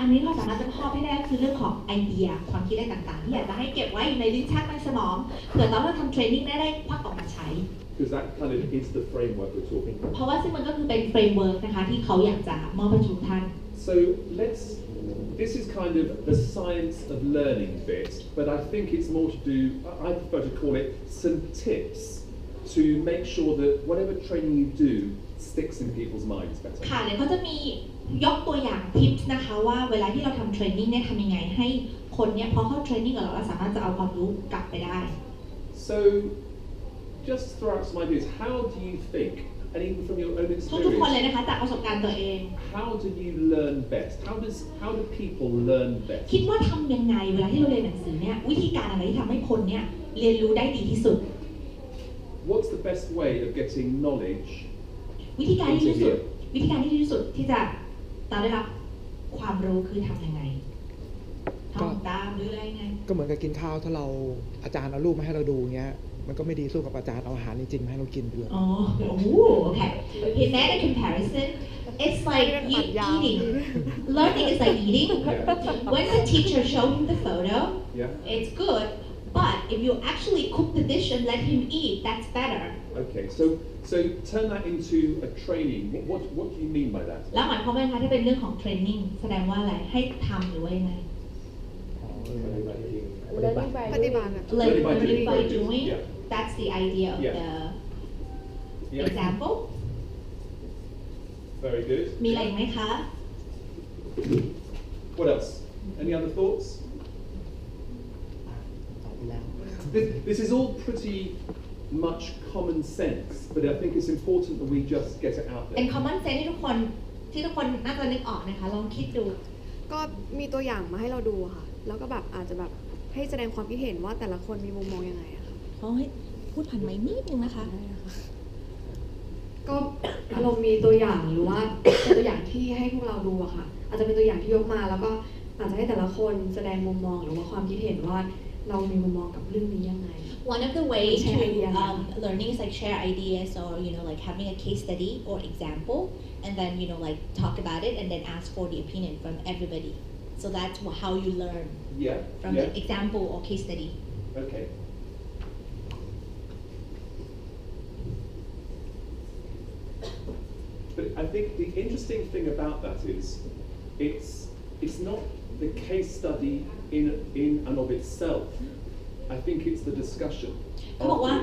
อันนี้เราสามารถจะมอบให้ได้คือเรื่องของไอเดียความคิดอะไรต่างๆที่อยากจะให้เก็บไว้อยู่ในลิ้นชักในสมองเผื่อตอนเราทำเทรนนิ่งได้ควักออกมาใช้ Because that kind of is the framework we're talking about. เพราะว่าซึ่งมันก็คือเป็นเฟรมเวิร์กนะคะที่เขาอยากจะมอบให้ทุกท่าน So this is kind of the science of learning bit, but I think it's more to do, I prefer to call it some tips to make sure that whatever training you do sticks in people's minds better. ค่ะเดี๋ยวเขาจะมียกตัวอย่างทิปนะคะว่าเวลาที่เราทำเทรนนิ่งเนี่ยทำยังไงให้คนเนี่ยพอเข้าเทรนนิ่งกับเราสามารถจะเอาความรู้กลับไปได้ So just throw out some ideas. How do you think, and even from your own ทุกคนเลย experience, นะคะจากประสบการณ์ตัวเอง how do you learn best? How do people learn best? คิดว่าทำยังไงเวลาที่เราเรียนหนังสือเนี่ยวิธีการอะไรที่ทำให้คนเนี่ยเรียนรู้ได้ดีที่สุด What's the best way of getting knowledge วิธีการที่ into ดีที่สุด here? วิธีการที่ดีที่สุดที่จะได้รับความรู้คือทำยังไงท่องตามหรืออะไรไงก็เหมือนกับกินข้าวถ้าเราอาจารย์เอารูปมาให้เราดูเงี้ยมันก็ไม่ดีสู้กับอาจารย์เอาอาหารจริงๆมาให้เรากินด้วยอ๋อโอ้โห okay he made a comparison it's like you eating learning is like eating when the teacher showed him the photo it's good but if you actually cook the dish and let him eat that's better Okay, so turn that into a training. What do you mean by that? แล้วหมายความว่าไงถ้าเป็นเรื่องของเทรนนิ่งแสดงว่าอะไรให้ทำหรือว่ายังไง ปฏิบัติ learning by doing that's the idea of the example Very good. มีอะไรอีกไหมคะ What else? Any other thoughts? This is all pretty much common sense, but I think it's important that we just get it out เป็น there. common sense ที่ทุกคนน่าจะนึกออกนะคะลองคิดดู ก็มีตัวอย่างมาให้เราดูค่ะแล้วก็แบบอาจจะแบบให้แสดงความคิดเห็นว่าแต่ละคนมีมุมมองยังไงอะค่ะเขาให้พูดผ่านไมค์นิดนึงนะคะก็อารมณ์มีตัวอย่างหรือว่าเป็นตัวอย่างที่ให้พวกเราดูอะค่ะอาจจะเป็นตัวอย่างที่ยกมาแล้วก็อาจจะให้แต่ละคนแสดงมุมมองหรือว่าความคิดเห็นว่าเรามีมุมมองกับเรื่องนี้ยังไง One of the ways to learning is like share ideas or like having a case study or example and then like talk about it and then ask for the opinion from everybody so that's how you learn from the example or case study Okay. But I think the interesting thing about that is it's not the case study in and of itself. I think it's the discussion. เขาบอกว่า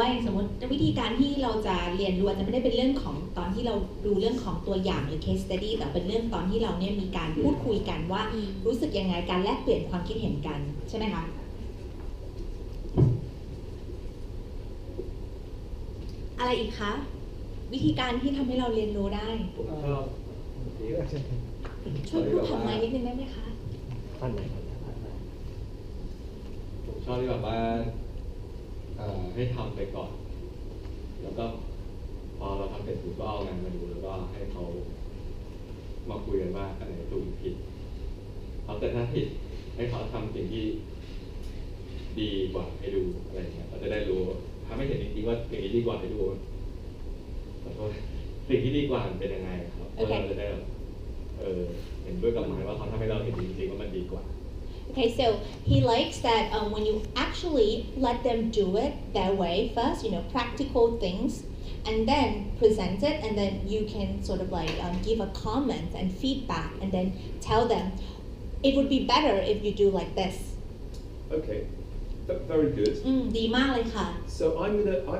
อย่างสมมติวิธีการที่เราจะเรียนรู้จะไม่ได้เป็นเรื่องของตอนที่เราดูเรื่องของตัวอย่างหรือ case study แต่เป็นเรื่องตอนที่เราเนี่ยมีการพูดคุยกันว่ารู้สึกยังไงการแลกเปลี่ยนความคิดเห็นกันใช่ไหมคะอะไรอีกคะวิธีการที่ทำให้เราเรียนรู้ได้ช่วยพูดผ่านไมค์นิดนึงได้ไหมคะผมชอบที่แบบว่าให้ทำไปก่อนแล้วก็พอเราทำเสร็จปุ๊บก็เอางานมาดูแล้วก็ให้เขามาคุยกันว่าอันไหนถูกหรือผิดเขาแต่ถ้าผิดให้เขาทำสิ่งที่ดีกว่าให้ดูอะไรอย่างเงี้ยเราจะได้รู้ถ้าไม่เห็นจริงๆว่าสิ่งที่ดีกว่าให้ดูขอโทษสิ่งที่ดีกว่าเป็นยังไงครับเราจะได้เห็นด้วยกับหมายว่าเขาทำให้เราเห็นจริงๆว่ามันดีกว่าOkay, so he likes that when you actually let them do it their way first, practical things, and then present it, and then you can sort of like give a comment and feedback, and then tell them it would be better if you do like this. Okay, very good. ดีมากเลยค่ะ So I'm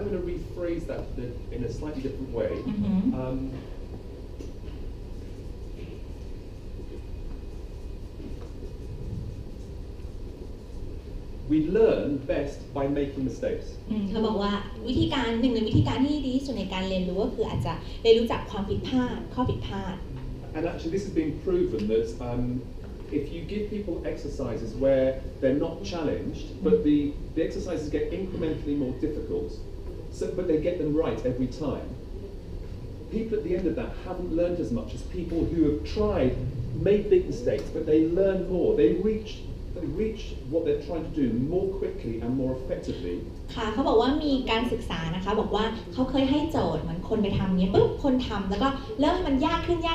gonna rephrase that in a slightly different way. We learn best by making mistakes. เขาบอกว่าวิธีการหนึ่งในวิธีการที่ดีที่สุดในการเรียนรู้ก็คืออาจจะเรียนรู้จากความผิดพลาดข้อผิดพลาด And actually this has been proven that if you give people exercises where they're not challenged, but the exercises get incrementally more difficult, but they get them right every time, people at the end of that haven't learned as much as people who have tried, made big mistakes, but they learn more. They reach reach what they're trying to do more quickly and more effectively. ค่ะเขาบอกว่ามีการศึกษานะคะบอกว่าเขาเคยให้โจทย์เหมือนคนไปทำเนี้ยปุ๊บคนทำแล้วก็เริ่มให้มันยากขึ้นแ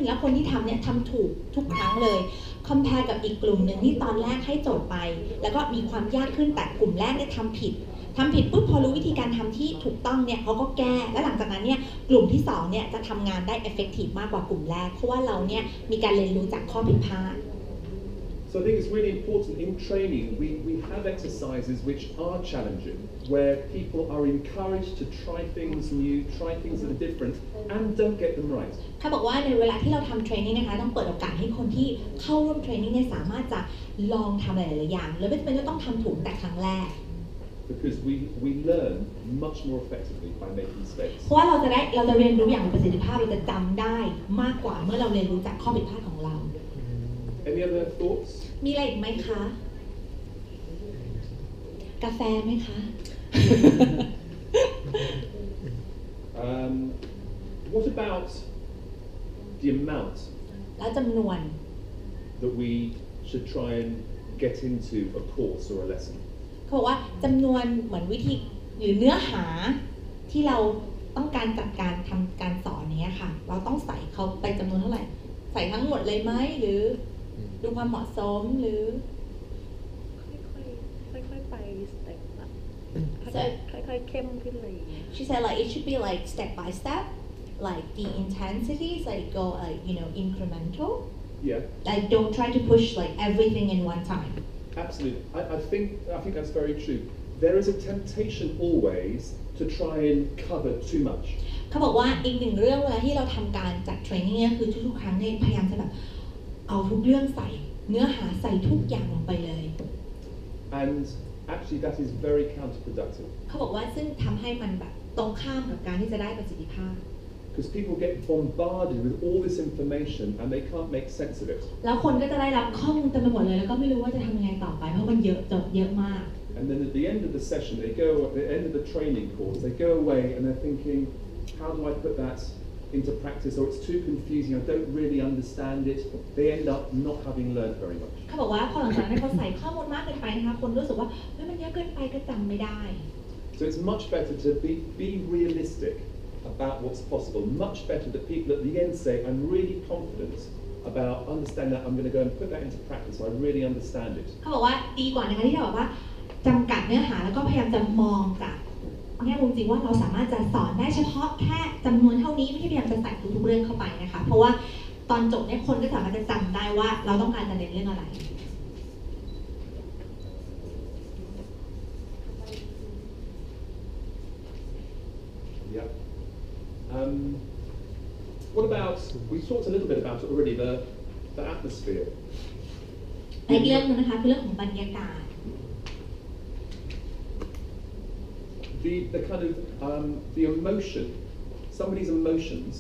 ล้วคนที่ทำเนี่ยทำถูกทุกครั้งเลยcompare กับอีกกลุ่มหนึ่งที่ตอนแรกให้โจทย์ไปแล้วก็มีความยากขึ้นแต่กลุ่มแรกเนี่ยทำผิดปุ๊บพอรู้วิธีการทำที่ถูกต้องเนี่ยเขาก็แก้และหลังจากนั้นเนี่ยกลุ่มที่2เนี่ยจะทำงานได้ effective มากกว่ากลุ่มแรกเพราะว่าเราเนี่ยมีการเรียนรู้จากข้อผิดพลาด So I think it's really important in training we have exercises which are challenging where people are encouraged to try things new, try things that are different and don't get them right. เขาบอกว่าในเวลาที่เราทำเทรนนิ่งนะคะต้องเปิดโอกาสให้คนที่เข้าร่วมเทรนนิ่งเนี่ยสามารถจะลองทำหลายๆอย่างแล้วไม่จำเป็นจะต้องทำถูกแต่ครั้งแรก Because we learn much more effectively by making mistakes. เพราะว่าเราจะเรียนรู้อย่างมีประสิทธิภาพเราจะจำได้มากกว่าเมื่อเราเรียนรู้จากข้อผิดพลาดของเรา Any other thoughts? มีอะไรอีกไหมคะ กาแฟไหมคะ What about the amount แล้วจำนวน that we should try and get into a course or a lesson? เขาบอกว่าจำนวนเหมือนวิธีหรือเนื้อหาที่เราต้องการจัดการทำการสอนนี้ค่ะเราต้องใส่เขาไปจำนวนเท่าไหร่ใส่ทั้งหมดเลยไหมหรือดูความเหมาะสมหรือค่อยๆไปสเต็ปแบบค่อยๆเข้มขึ้นเลย She said like it should be like step by step like the intensity is like go like incremental Yeah. like don't try to push like everything in one time Absolutely. I think that's very true. There is a temptation always to try and cover too much. เขาบอกว่าอีกหนึ่งเรื่องเวลาที่เราทำการจัดเทรนนิ่งเนี่ยคือทุกๆครั้งเนี่ยพยายามจะแบบเอาทุกเรื่องใส่เนื้อหาใส่ทุกอย่างลงไปเลย And actually that is very counterproductive. เขาบอกว่าซึ่งทำให้มันแบบตรงข้ามกับการที่จะได้ประสิทธิภาพ Because people get bombarded with all this information and they can't make sense of it. แล้วคนก็จะได้รับข้อมูลเต็มไปหมดเลยแล้วก็ไม่รู้ว่าจะทำยังไงต่อไปเพราะมันเยอะมาก And then at the end of the session, at the end of the training course, they go away and they're thinking, how do I put that into practice? Or it's too confusing, I don't really understand it. They end up not having learned very much. เขาบอกว่าพอหลังจากนั้นเขาใส่ข้อมูลมากเกินไปนะคะคนรู้สึกว่ามันเยอะเกินไปก็จำไม่ได้ So it's much better to be realistic about what's possible. Much better that people at the end say, I'm really confident about understanding that. I'm going to go and put that into practice. So I really understand it. เขาบอกว่าดีกว่านะคะที่เราบอกว่าจำกัดเนื้อหาแล้วก็พยายามจะมองจากแง่มุมจริงว่าเราสามารถจะสอนได้เฉพาะแค่จำนวนเท่านี้ไม่ใช่พยายามจะใส่ทุกๆเรื่องเข้าไปนะคะเพราะว่าตอนจบเนี่ยคนก็สามารถจะจำได้ว่าเราต้องการจะเรียนเรื่องอะไร Yeah. What about, we talked a little bit about it already, the atmosphere. อีกเรื่องนึงนะคะคือเรื่องของบรรยากาศ The kind of the emotion, somebody's emotions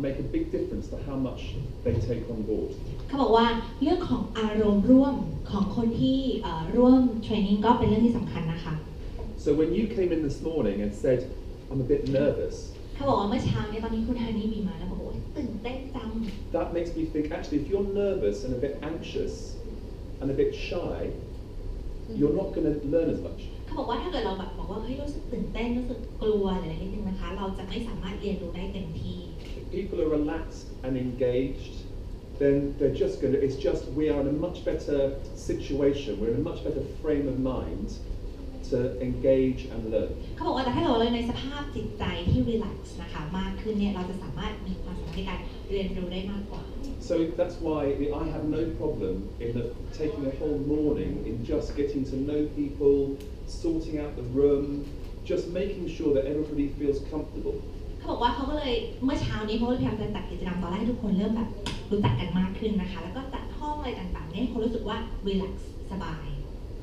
make a big difference to how much they take on board. เขาบอกว่าเรื่องของอารมณ์ร่วมของคนที่ร่วมเทรนนิ่งก็เป็นเรื่องที่สำคัญนะคะ So when you came in this morning and said, I'm a bit nervous, เขาบอกว่าเมื่อเช้าเนี่ยตอนนี้คุณฮันนี่มีมาแล้วบอกว่าตื่นเต้นจัง that makes me think actually if you're nervous and a bit anxious and a bit shy, you're not going to learn as much. เขาบอกว่าถ้าเกิดเราแบบบอกว่าเฮ้ยรู้สึกตื่นเต้นรู้สึกกลัวอะไรนิดนึงนะคะเราจะไม่สามารถเรียนรู้ได้เต็มที่ If people are relaxed and engaged, then they're just going to, it's just we are in a much better situation, we're in a much better frame of mind to engage and learn. เขาบอกว่าแต่ถ้าเราเลยในสภาพจิตใจที่รีแลกซ์นะคะมากขึ้นเนี่ยเราจะสามารถมีความสามารถในการเรียนรู้ได้มากกว่า So that's why I have no problem in taking a whole morning in just getting to know people, sorting out the room, just making sure that everybody feels comfortable. เขาบอกว่าเขาก็เลยเมื่อเช้านี้เขาพยายามจะจัดกิจกรรมตอนแรกให้ทุกคนเริ่มแบบรู้จักกันมากขึ้นนะคะแล้วก็จัดห้องอะไรต่างๆเนี่ยให้คนรู้สึกว่ารีแลกซ์สบาย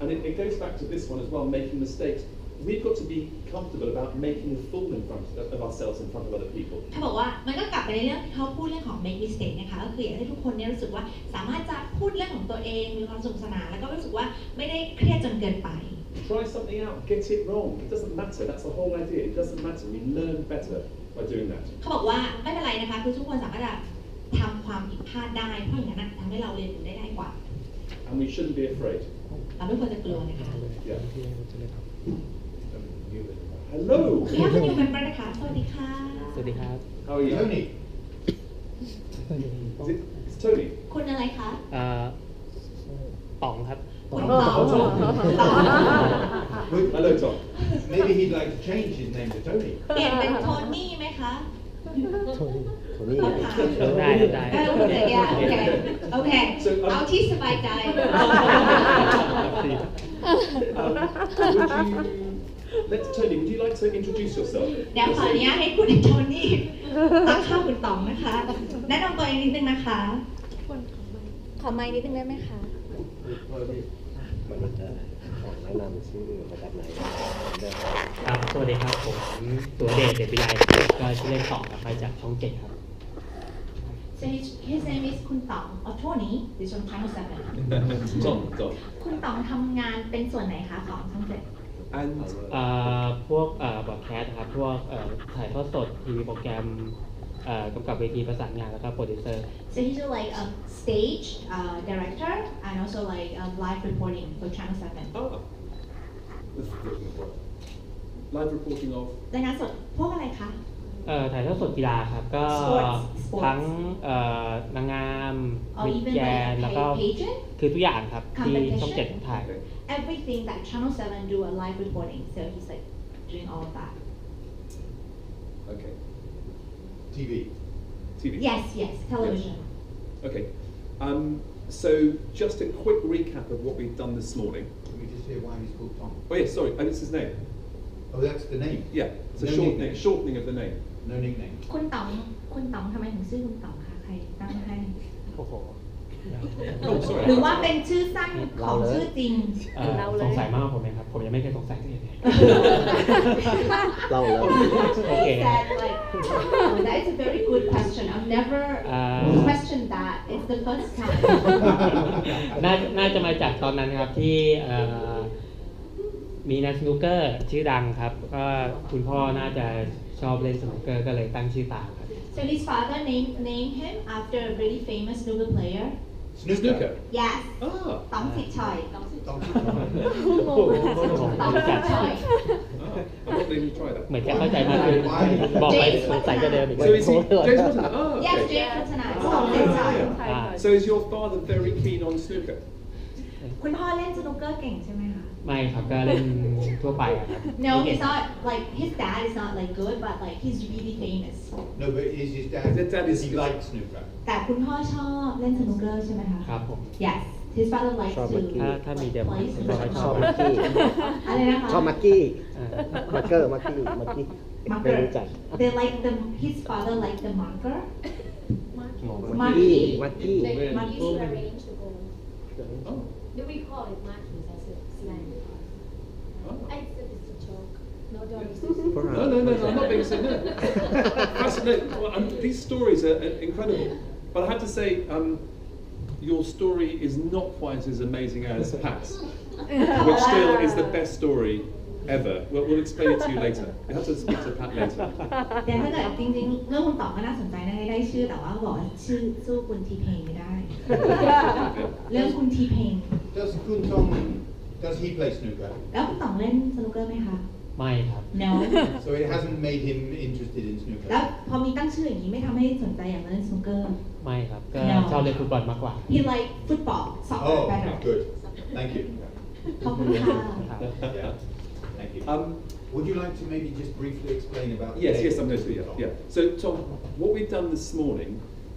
And it goes back to this one as well, making mistakes. We've got to be comfortable about making a fool in front of ourselves in front of other people. เขาบอกว่ามันก็กลับไปในเรื่องที่เขาพูดเรื่องของ make mistake นะคะก็คืออยากให้ทุกคนเนี่ยรู้สึกว่าสามารถจะพูดเรื่องของตัวเองมีความสนุกสนานแล้วก็รู้สึกว่าไม่ได้เครียดจนเกินไป Try something out, get it wrong. It doesn't matter. That's the whole idea. It doesn't matter. We learn better by doing that. เขาบอกว่าไม่เป็นไรนะคะคือทุกคนสามารถจะทำความผิดพลาดได้เพราะอย่างนั้นทำให้เราเรียนรู้ได้ง่ายกว่า and we shouldn't be afraid. เราไม่ควรจะกลัวนะคะ Yeah. ที่ให้ผมจะเลยครับ Hello. พี่อ้ำนิวเป็นประนะคะสวัสดีค่ะ สวัสดีครับ How are you? Tony. It's Tony. คุณอะไรคะ ป๋องครับ คุณต๋อง Hello, Tom. Maybe he'd like to change his name to Tony. เปลี่ยนเป็นโทนี่ไหมคะ ได้ได้ โอเคเอาที่สบายใจ Tony, would you like to introduce yourself? เดี๋ยวขออนุญาตให้คุณโทนี่ตั้งข้าวคุณต๋องนะคะแนะนำตัวเองนิดนึงนะคะ ขอไมค์นิดนึงได้ไหมคะ มันจะขอแนะนำชื่อมาจากไหน ครับ สวัสดีครับ ผมสุรเดช เดชวิไลก็ชื่อเล่นต่อครับมาจากช่อง7ครับ So his name is คุณต๋อง or Tony this from Channel Tom. 7คุณต๋องทำงานเป็นส่วนไหนคะของช่อง7 And พวกบอดแคสต์ครับ พวกถ่ายทอดสดทีวีโปรแกรมกำกับเวทีประสานงานแล้วก็โปรดิวเซอร์ So he's like a stage director and also like live reporting for Channel 7 live reporting of รายงานสดพวกอะไรคะ ถ่ายทอดสดกีฬาครับ ก็ Sports ทั้งนางงาม or มิส even แกน like แล้วก็ pageant คือทุกอย่างครับ ที่ช่อง competition 7ถ่าย everything that Channel 7 do a live reporting so he's like doing all of that okay. TV. yes television Okay. So just a quick recap of what we've done this morning. Can we just hear why he's called Tom? Oh yes, sorry, it's his name. Oh, that's the name. Yeah, it's a No shortening of the name. No nickname. คุณต๋องทำไมถึงชื่อคุณต๋องคะใครตั้งให้ โอ้โห Oh, sorry. หรือว่าเป็นชื่อสั้นของชื่อจริง สงสัยมากกว่าผมไหมครับ ผมยังไม่เคยสงสัยตัวเองเลย เล่าแล้ว He said like oh, that is a very good question I've never questioned that it's the first time น่าจะมาจากตอนนั้นครับที่มีนักสนุกเกอร์ชื่อดังครับ ก็คุณพ่อน่าจะชอบเล่นสนุกเกอร์ก็เลยตั้งชื่อตามครับ So his father named him after a really famous snooker player Snooker. Yes Ah. ต๋องสิทธิ์ชัย Tom. ต๋องสิทธิ์ชัย I'm not going to try that. เหมือนจะเข้าใจมากขึ้นบอกไปสงสัยก็เดิมอีก So is he James Watson? Oh, Yes okay. James พัฒนาต๋องสิทธิ์ชัย So is your father very keen on snooker? คุณพ่อเล่นสนุกเกอร์เก่งใช่ไหมคะ ไม่ครับก็เล่นทั่วไปอะครับ No he's not like his dad is not like good but like he's really famous No, but is his dad? His dad does is- he like snooker? แต่คุณพ่อชอบเล่นสนุกเกอร์ใช่ไหมคะ ครับผม Yes his father likes ชอบ to มักกี้ ถ้ามีเดิม play ผมก็ snooker ช ช อ อ บบ มักกี้ อะไรนะคะ ชอบมักกี้ อ่า มักเกอร์มักกี้มักกี้ไม่รู้จัก They like the his father like the marker มักกี้มักกี้ มัก used กี้ to arrange the goals. Oh. Do we call it marquees as a slang? Oh. I said it's a joke. No, don't. ฝรั่ง No, I'm not being so no. Fascinating. Well, these stories are incredible. But I have to say, your story is not quite as amazing as Pat's, which still is the best story ever. We'll explain it to you later. You have to speak to Pat later. แต่ถ้าเกิดจริงๆเรื่องคุณต๋องก็น่าสนใจนะได้ชื่อแต่ว่าบอกว่าชื่อสู้คุณทีเพงไม่ได้ เรื่องคุณทีเพง Does Kun Tom? Does he play snooker? แล้วคุณต๋องเล่นสนุกเกอร์ไหมคะ ไม่ครับ No So it hasn't made him interested in แล้ว snooker. พอมีตั้งชื่ออย่างนี้ไม่ทำให้สนใจอยากเล่นสนุกเกอร์ ไม่ครับ ก็ No ชอบเล่นฟุตบอลมากกว่า He like football soccer Oh, better good. Thank you. ขอบคุณค่ะ ครับ Yeah. Thank you. Would you like to maybe just briefly explain about? Yes, I'm going to. Yeah. So, Tom, what we've done this morning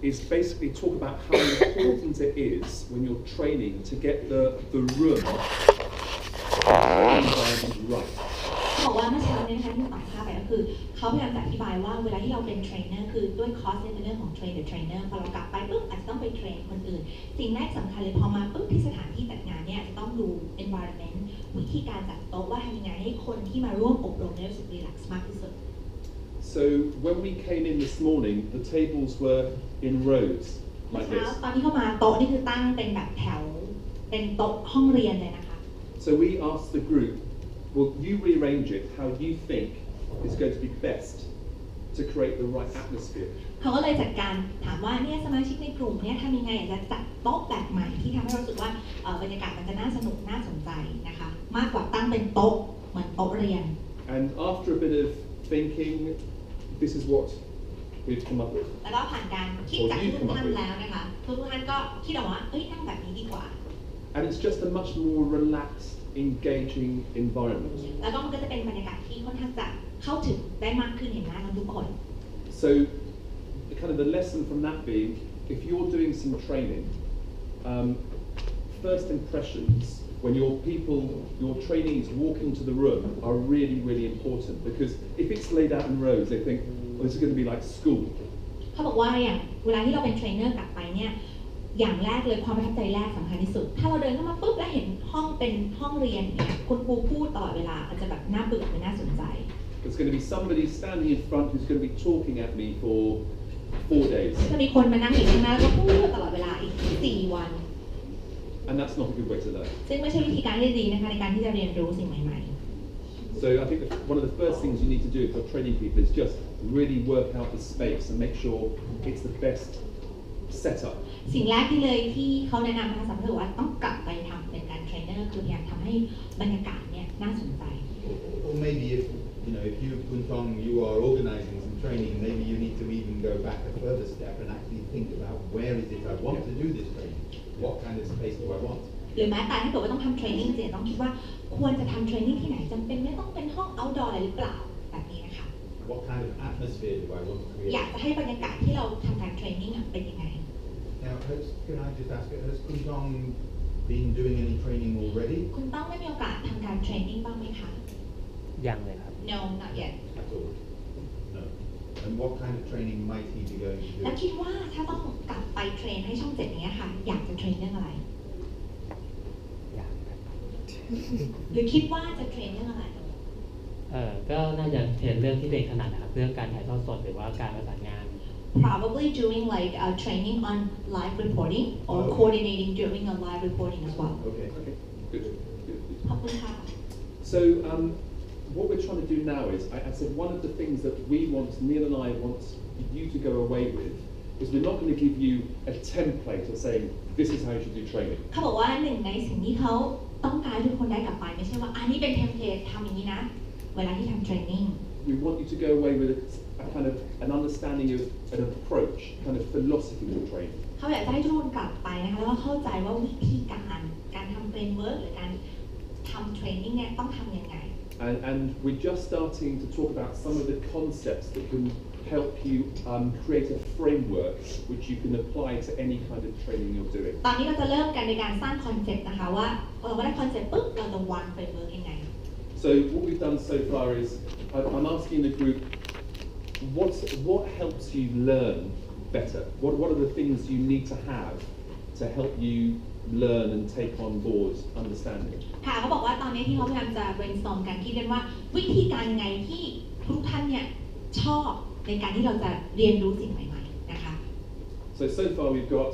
is basically talk about how important it is when you're training to get the room environment right. บอกว่าเมื่อเช้านี้นะคะที่ต่างภาพไปก็คือเขาพยายามจะอธิบายว่าเวลาที่เราเป็นเทรนเนอร์คือด้วยคอร์สในเรื่องของเทรนเดอร์เทรนเนอร์พอเรากลับไปปุ๊บอาจจะต้องไปเทรนคนอื่นสิ่งแรกสำคัญเลยพอมาปุ๊บที่สถานที่จัดงานเนี่ยจะต้องดู environment วิธีการจัดโต๊ะว่าทำยังไงให้คนที่มาร่วมอบรมเนี่ยรู้สึกรีแลกซ์มากที่สุด So when we came in this morning, the tables were in rows เมื่อ like เช้า this. ตอนที่เข้ามาโต๊ะนี่คือตั้งเป็นแบบแถวเป็นโต๊ะห้องเรียนเลยนะคะ So we asked the group, well, you rearrange it how you think is going to be best to create the right atmosphere. เขาก็เลยจัดการถามว่าเนี่ยสมาชิกในกลุ่มเนี่ยทำยังไงอยากจะจัดโต๊ะแบบใหม่ที่ทำให้เรารู้สึกว่าบรรยากาศมันจะน่าสนุกน่าสนใจนะคะมากกว่าตั้งเป็นโต๊ะเหมือนโต๊ะเรียน And after a bit of thinking, this is what we've come up with. แล้วก็ผ่านการคิดจากทุกท่านแล้วนะคะทุกท่านก็คิดออกว่านั่งแบบนี้ดีกว่า And it's just a much more relaxed, engaging environment. แล้วก็มันก็จะเป็นบรรยากาศที่ค่อนข้างจะเข้าถึงได้มากขึ้นเห็นหน้าทุกคน So, kind of the lesson from that being, if you're doing some training, first impressions when your trainees walk into the room are really, really important because if it's laid out in rows, they think, well, this is going to be like school. เขาบอกว่าอย่างเวลาที่เราเป็นเทรนเนอร์กลับไปเนี่ยอย่างแรกเลยความประทับใจแรกสำคัญที่สุดถ้าเราเดินเข้ามาปุ๊บแล้วเห็นห้องเป็นห้องเรียนเนี่ยคุณครูพูดตลอดเวลาอาจจะแบบน่าเบื่อไม่น่าสนใจ There's going to be somebody standing in front who's going to be talking at me for 4 days. จะมีคนมานั่งอยู่ข้างหน้าแล้วก็พูดตลอดเวลาอีก4 วัน And that's not a good way to learn. ซึ่งไม่ใช่วิธีการที่ดีนะคะในการที่จะเรียนรู้สิ่งใหม่ So I think one of the first things you need to do if you're training people is just really work out the space and make sure it's the best setup. ๆสิ่งแรกที่เลยที่เขาแนะนำนะคะสำหรับว่าต้องกลับไปทำเป็นการเทรนเนอร์คือพยายามทำให้บรรยากาศเนี่ยน่าสนใจ Or maybe if you, Kuntong, you are organising some training, maybe you need to even go back a further step and actually think about where is it I want to do this training? What kind of space do I want? หรือแม้แต่ถ้าเกิดว่าต้องทำเทรนนิ่งจะต้องคิดว่าควรจะทำเทรนนิ่งที่ไหนจำเป็นไม่ต้องเป็นห้อง outdoor อะไรหรือเปล่าแบบนี้นะคะ What kind of atmosphere do I want to อยาก create? จะให้บรรยากาศที่เราทำการเทรนนิ่งเป็นยังไง Now, can I just ask, has Kuntong been doing any training already? คุณต้องได้มีโอกาสทำการเทรนนิ่งบ้างไหมคะ ยังเลยครับ No not yet At all? No. And what kind of training might he be going to แล้ว do? คิดว่าถ้าต้องกลับไปเทรนให้ช่อง7นี้ค่ะอยากจะเทรนเรื่องอะไร อยากครับ หรือคิดว่าจะเทรนเรื่องอะไร ก็น่าจะเทรนเรื่องที่ตัวเองถนัดนะครับเรื่องการถ่ายทอดสดหรือว่าการประสานงาน Probably doing like training on live reporting or coordinating during a live reporting as well Okay. Okay, good. ขอบคุณค่ะ So what we're trying to do now is, I said one of the things that we want, Neil and I want you to go away with, is we're not going to give you a template of saying, this is how you should do training. เขาบอกว่าหนึ่งในสิ่งที่เขาต้องการทุกคนได้กลับไปไม่ใช่ว่าอันนี้เป็นเทมเพลตทำอย่างนี้นะเวลาที่ทำเทรนนิ่ง We want you to go away with a kind of an understanding of an approach, kind of philosophy of training. เขาอยากจะให้ทุกคนกลับไปนะคะแล้วก็เข้าใจว่าวิธีการทำเฟรมเวิร์กหรือการทำเทรนนิ่งเนี่ยต้องทำยังไง And we're just starting to talk about some of the concepts that can help you create a framework which you can apply to any kind of training you're doing. ตอนนี้เราจะเริ่มกันในการสร้างคอนเซ็ปต์นะคะว่าเราได้คอนเซ็ปต์ปุ๊บเราจะวางเฟรมเวิร์กยังไง So what we've done so far is I'm asking the group, what helps you learn better? What are the things you need to have to help you learn and take on board understanding? ค่ะเขาบอกว่าตอนนี้ที่เขาพยายามจะ brainstorm กันคิดกันว่าวิธีการยังไงที่ทุกท่านเนี่ยชอบในการที่เราจะเรียนรู้สิ่งใหม่ๆนะคะ So far we've got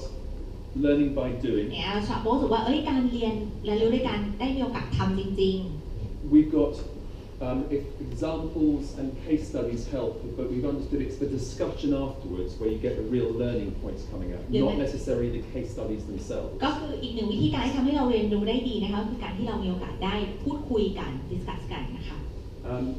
learning by doing. เนี่ยเราชอบรู้สึกว่าการเรียนและรู้ด้วยการได้มีโอกาสทำจริง We've got if examples and case studies help, but we've understood it's the discussion afterwards where you get the real learning points coming out, not necessarily the case studies themselves. ๆก็คืออีกหนึ่งวิธีการที่ทำให้เราเรียนรู้ได้ดีนะคะคือการที่เรามีโอกาสได้พูดคุยกัน discuss กันนะคะ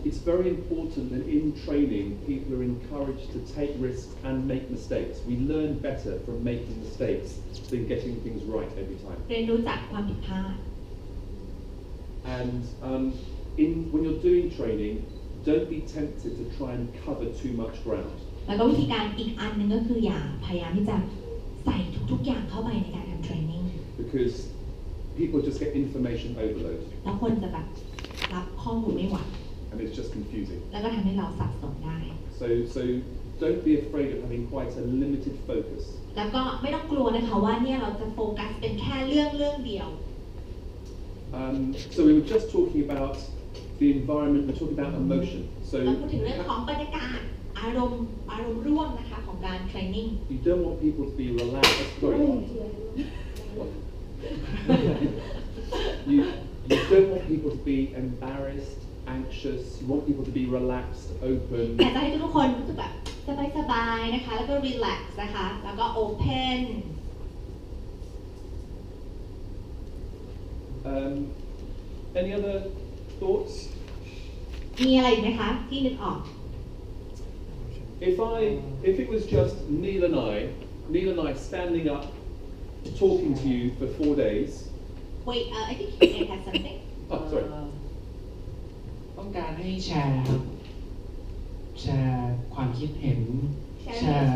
It's very important that in training people are encouraged to take risks and make mistakes. We learn better from making mistakes than getting things right every time. เรียนรู้จากความผิดพลาด And when you're doing training, don't be tempted to try and cover too much ground. แล้วก็วิธีการอีกอันหนึงก็คืออย่าพยายามที่จะใส่ทุกๆอย่างเข้าไปในการทำเทรนนิ่ง Because people just get information overload. แล้วคนจะแบบรับข้อมูลไม่ไหว And it's just confusing. แล้วก็ทำให้เราสับสนได้ So don't be afraid of having quite a limited focus. แล้วก็ไม่ต้องกลัวนะคะว่าเนี่ยเราจะโฟกัสเป็นแค่เรื่องเดียว So we were just talking about the environment, we're talking about emotion. เราพูดถึงเรื่องของบรรยากาศอารมณ์ร่วมนะคะของการเทรนนิ่ง You don't want people to be relaxed. Sorry. You don't want people to be embarrassed, anxious. You want people to be relaxed, open. อยากจะให้ทุกคนรู้สึกแบบ สบายๆนะคะแล้วก็ relax นะคะแล้วก็ open Any other thoughts? มีอะไรอีกไหมคะที่นึกออก If it was just Neil and I standing up talking to you for 4 days. Wait I think you had something Oh, sorry. ต้องการให้แชร์ครับแชร์ความคิดเห็นแชร์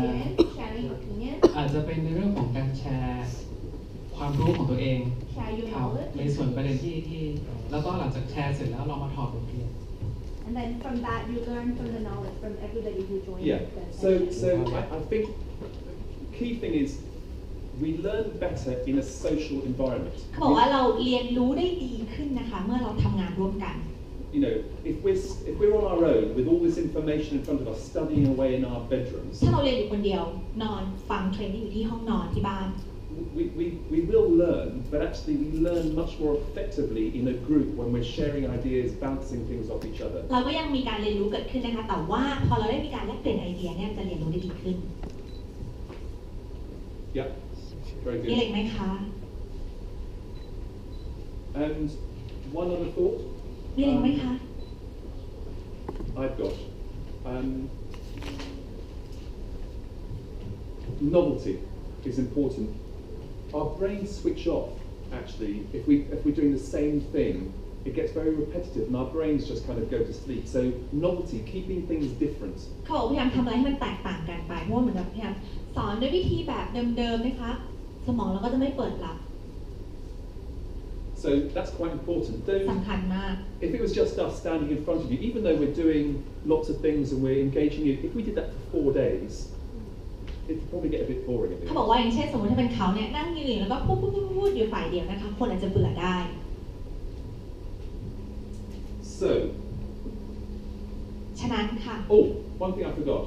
sharing your opinion อาจจะเป็นในเรื่องของการแชร์ความรู้ของตัวเอง share your ครับ knowledge ในส่วนประเด็นที่แล้วก็หลังจากแชร์เสร็จแล้วเรามาถอดบทเรียน and then from that you learn from the knowledge from everybody who joined Yeah. the So session. I think key thing is we learn better in a social environment. เขาบอกว่าเราเรียนรู้ได้ดีขึ้นนะคะเมื่อเราทำงานร่วมกัน You know, if we're on our own with all this information in front of us, studying away in our bedrooms, ถ้าเราเรียนอยู่คนเดียวนอนฟังเทรนนิ่งอยู่ที่ห้องนอนที่บ้าน we will learn, but actually we learn much more effectively in a group when we're sharing ideas, bouncing things off each other. เราก็ยังมีการเรียนรู้เกิดขึ้นนะคะแต่ว่าพอเราได้มีการแลกเปลี่ยนไอเดียเนี่ยจะเรียนรู้ได้ดีขึ้น Yeah, very มีอะไร good. ไหมคะ And one other thought มีอะไรไหมคะ I've got novelty is important. Our brains switch off actually if we're doing the same thing. It gets very repetitive and our brains just kind of go to sleep. So novelty, keeping things different. เขาบอกพยายามทำอะไรให้มันแตกต่างกันไปเพราะว่าเหมือนกับพยายามสอนด้วยวิธีแบบเดิมๆนะคะสมองเราก็จะไม่เปิดรับ So that's quite important. สำคัญมาก If it was just us standing in front of you, even though we're doing lots of things and we're engaging you, if we did that for 4 days, it'd probably get a bit boring at the เขา end. บอกว่าอย่างเช่นสมมติถ้าเป็นเขาเนี่ยนั่งยืนแล้วก็พูดอยู่ฝ่ายเดียวนะคะคนอาจจะเบื่อได้ So, ฉะนั้นค่ะ oh, one thing I forgot.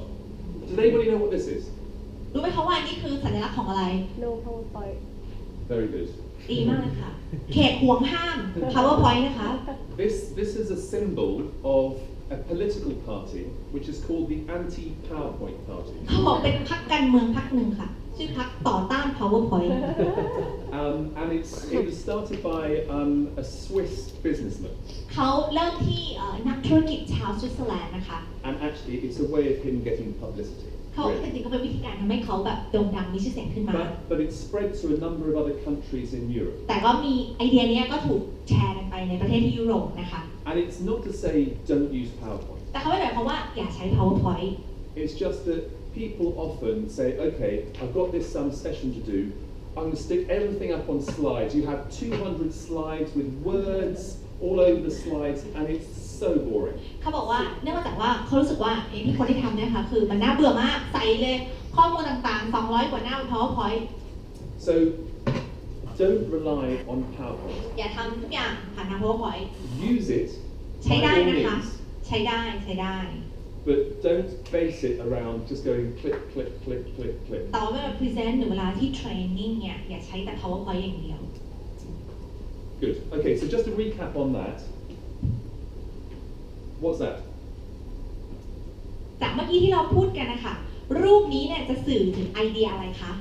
Does anybody know what this is? รู้ไหมคะว่านี่คือสัญลักษณ์ของอะไร no PowerPoint Very good. ดีมากเลยค่ะเขตห่วงห้าม PowerPoint นะคะ This is a symbol of a political party which is called the Anti-PowerPoint Party. เขาบอกเป็นพรรคการเมืองพรรคหนึ่งค่ะชื่อพรรคต่อต้าน PowerPoint And it was started by a Swiss businessman. เขาเริ่มที่นักธุรกิจชาวสวิตเซอร์แลนด์นะคะ And actually, it's a way of him getting publicity. เขาจ really. ริงๆก็เป็นวิธีการทำให้เขาแบบโด่งดังมีชื่อเสียงขึ้นมา But it spread to a number of other countries in Europe. แต่ก็มีไอเดียนี้ก็ถูกแชร์กันไปในประเทศที่ยุโรปนะคะ And it's not to say don't use PowerPoint. แต่เขาไม่ได้หมายความว่าอย่าใช้ PowerPoint It's just that people often say, okay, I've got this session to do. I'm going to stick everything up on slides. You have 200 slides with words all over the slides, and it's so boring. เขาบอกว่าเนื่องมาจากว่าเขารู้สึกว่าไอ้ที่คนที่ทำเนี่ยค่ะคือมันน่าเบื่อมากใส่เลยข้อมูลต่างๆ200 กว่าหน้าบน PowerPoint So don't rely on PowerPoint. อย่าทำทุกอย่างผ่านทาง PowerPoint Use it ใช้ได้ by all นะคะ means, ใช้ได้ but don't base it around just going click, click, click, click, click. แต่ว่าเวลา present หรือเวลาที่ training เนี่ยอย่าใช้แต่ PowerPoint อย่างเดียว Good. Okay, so just to recap on that. What's that? จากเมื่อกี้ที่เราพูดกันนะคะรูปนี้เนี่ยจะสื่อถึงไอเดียอะไรคะ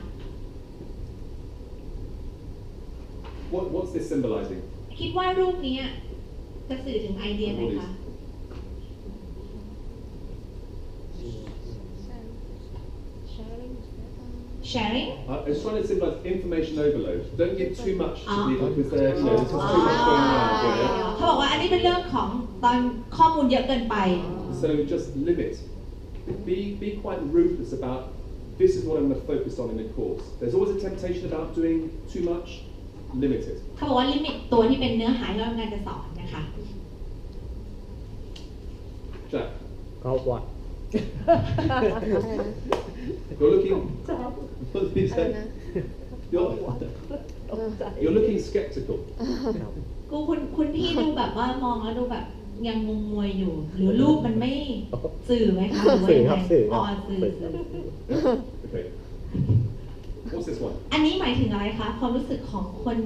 What's this symbolizing? คิดว่ารูปนี้จะสื่อถึงไอเดียไหนคะ sharing It's trying to symbolize information overload. Don't give too much to Ah. people because there's just too much going around. Yeah? เขาบอกว่าอันนี้เป็นเรื่องของตอนข้อมูลเยอะเกินไป So just limit. Be quite ruthless about this is what I'm going to focus on in the course. There's always a temptation about doing too much. Limit it. เขาบอกว่าลิมิตตัวที่เป็นเนื้อหาที่เราต้องการจะสอนนะคะ Jack, ก็วัด you're looking. What did you say? You're looking skeptical. คุณพี่ดูแบบว่ามองแล้วดูแบบยังงงงวยอยู่ หรือรูปมันไม่สื่อไหมคะหรือว่ายังไง สื่อครับ อ๋อสื่อ Okay. What's this one? อันนี้หมายถึงอะไรคะความรู้สึกของคน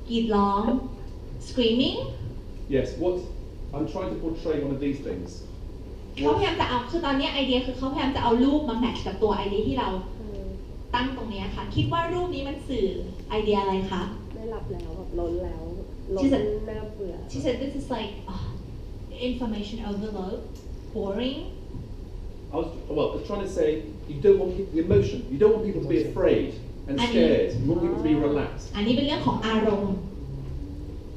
กรีดร้อง screaming Yes. What I'm trying to portray one of these things. เขาพยายามจะเอาคือตอนนี้ไอเดียคือเขาพยายามจะเอารูปมาแมทช์กับตัวไอเดียที่เราตั้งตรงนี้ค่ะคิดว่ารูปนี้มันสื่อไอเดียอะไรคะ ไม่หลับแล้วแบบล้นแล้วล้นน่าเบื่อ She said this is like information overload boring I was trying to say you don't want the emotion. You don't want people to be afraid and scared. You want people to be relaxed. อันนี้เป็นเรื่องของอารมณ์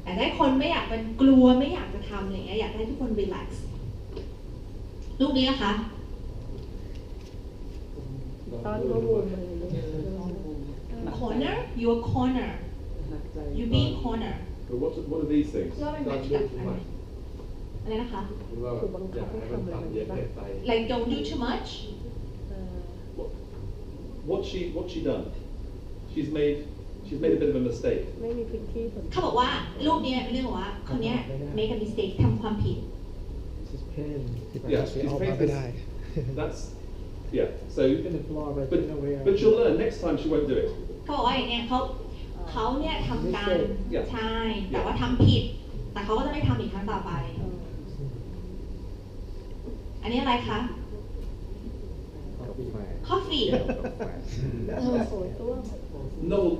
แต่ได้คนไม่อยากเป็นกลัวไม่อยากจะทำอะไรเงี้ยอยากให้ทุกคน relax รูปนี้นะคะ ตอนก็วนเลย corner your corner you be corner But what are these things? ก็เป็นแมทช์กับอะไรนะคะ ว่าอยากให้มันทำเยอะเกินไป like don't do too much What's she done? She's made a bit of a mistake. ไม่มีพื้นที่ส่วน เขาบอกว่ารูปนี้เป็นเรื่องว่าคนเนี้ย make a mistake ทำความผิด Yeah, she's she's painted painted. this. That's so. But she'll learn next time. She won't do it. เขาบอกว่าอย่างเนี้ยเขาเนี่ยทำการ Yeah. ใช่แต่ว่าทำผิดแต่เขาก็จะไม่ทำอีกครั้งต่อไป อันนี้อะไรคะ coffee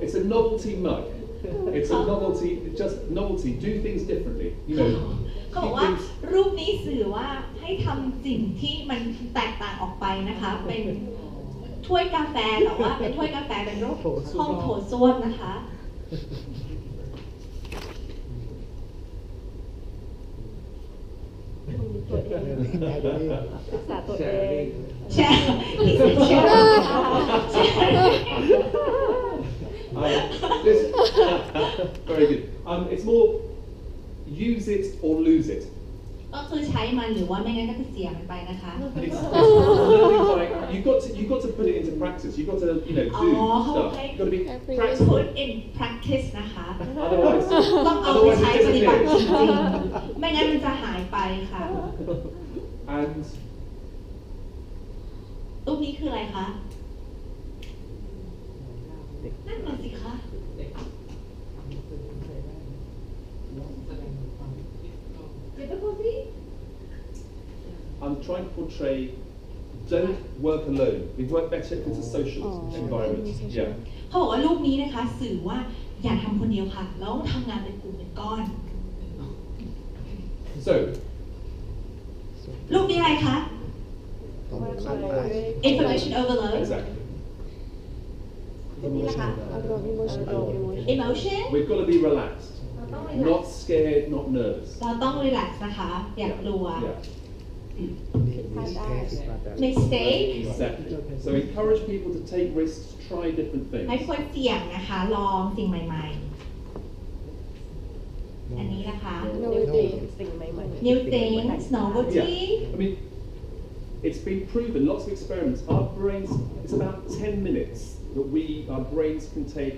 It's a novelty mug. It's a novelty. Just novelty. Do things differently. You know. เขาบอกว่ารูปนี้สื่อว่าให้ทำสิ่งที่มันแตกต่างออกไปนะคะเป็นถ้วยกาแฟแต่ว่าเป็นถ้วยกาแฟเป็นรูปห้องโถส้วมนะคะ ตัวเองศึกษาตัวเอง แชร์ที่สุดแชร์ Very good. It's more use it or lose it. ก็คือใช้มันหรือว่าไม่งั้นก็คือเสียมันไปนะคะ It's learning by you've got to put it into practice. You've got to do อ๋อเขา stuff. ให้ You've got to be put practical. in practice นะคะ Otherwise, ต้องเอาไปใช้ปฏิบัติจริงๆไม่งั้นมันจะหายไปค่ะ and รูปนี้คืออะไรคะนั่นน่ะสิคะ difficulty I'm trying to portray. Don't work alone. We work better if it's a social environment. Yeah. เขาบอกว่ารูปนี้นะคะสื่อว่าอย่าทำคนเดียวค่ะแล้วทำงานเป็นกลุ่มเป็นก้อน So รูปนี้อะไรคะ information overload exactly. รูปนี้นะคะ emotion We've got to be relaxed, not scared, not nervous. เราต้อง relax นะคะอย่ากลัว Yeah. mistake Exactly. So encourage people to take risks, try different ให้ things. คนเสี่ยงนะคะลองสิ่งใหม่ๆ อันนี้นะคะ สิ่งใหม่ new things novelty Yeah. I mean, it's been proven, lots of experiments. Our brains, it's about 10 minutes that our brains can take